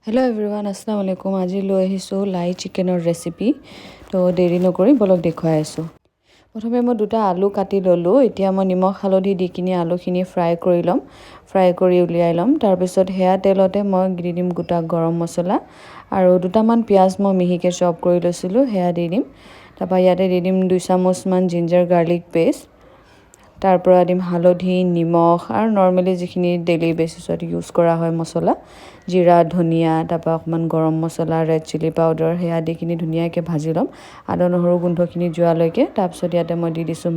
Hello' everyone, আসসালামু আলাইকুম। আজি লৈ আহিছোঁ লাই চিকেনৰ ৰেচিপি। তো দেৰি নকৰি বলক দেখুৱাই আছোঁ। প্ৰথমে মই 2টা আলু কাটি ল'লোঁ। এতিয়া মই নিমখ হালধি দি কিনি আলুখিনি ফ্ৰাই কৰি ল'ম। ফ্ৰাই কৰি উলিয়াই ল'ম। তাৰপিছত সেয়া তেলতে মই দি দিম গোটা গৰম মছলা আৰু 2টামান পিঁয়াজ মই মিহিকৈ চপ কৰি লৈছিলোঁ, সেয়া দি দিম। তাৰপৰা ইয়াতে দি দিম 2 চামুচমান জিঞ্জাৰ গাৰ্লিক পেষ্ট। তাৰ পৰা দিম হালধি, নিমখ আৰু নৰ্মেলি যিখিনি ডেইলি বেচিছত ইউজ কৰা হয় মছলা, জিৰা, ধনিয়া, তাৰপৰা অকণমান গৰম মছলা, ৰেড চিলি পাউডাৰ, সেয়া দি কিনি ধুনীয়াকৈ ভাজি ল'ম আদা নহৰু গোন্ধখিনি যোৱালৈকে। তাৰপিছত ইয়াতে মই দি দিছোঁ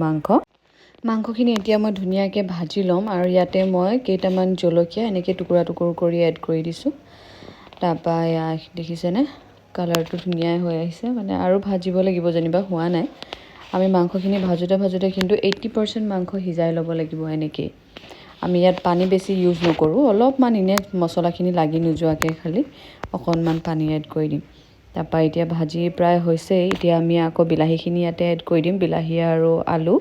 মাংসখিনি এতিয়া মই ধুনীয়াকৈ ভাজি ল'ম আৰু ইয়াতে মই কেইটামান জলকীয়া এনেকৈ টুকুৰা কৰি এড কৰি দিছোঁ। তাৰপৰা এয়া দেখিছেনে, কালাৰটো ধুনীয়াই হৈ আহিছে, মানে আৰু ভাজিব লাগিব যেনিবা, হোৱা নাই। আমি মাংসখিনি ভাজোঁতে কিন্তু 80% মাংস সিজাই ল'ব লাগিব এনেকেই। আমি ইয়াত পানী বেছি ইউজ নকৰোঁ, অলপমান এনে মছলাখিনি লাগি নোযোৱাকৈ খালি অকণমান পানী এড কৰি দিম। তাৰপৰা এতিয়া ভাজি প্ৰায় হৈছেই। এতিয়া আমি আকৌ বিলাহীখিনি ইয়াতে এড কৰি দিম, বিলাহী আৰু আলু।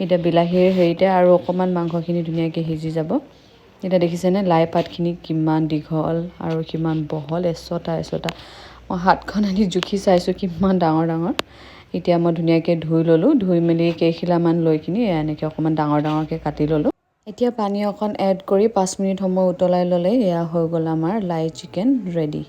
এতিয়া বিলাহীৰ হেৰিতে আৰু অকণমান মাংসখিনি ধুনীয়াকৈ সিজি যাব। এতিয়া দেখিছেনে লাই পাতখিনি কিমান দীঘল আৰু কিমান বহল, এচটা। মই হাতখন আনি জুখি চাইছোঁ কিমান ডাঙৰ। এতিয়া মই ধুনীয়াকৈ ধুই ল'লোঁ, ধুই মেলি কেইখিলামান লৈ কিনি এনেকৈ অকণমান ডাঙৰকৈ কাটি ল'লোঁ। এতিয়া পানী অকণ এড কৰি 5 মিনিট সময় উতলাই ল'লে এয়া হৈ গ'ল আমাৰ লাই চিকেন ৰেডি।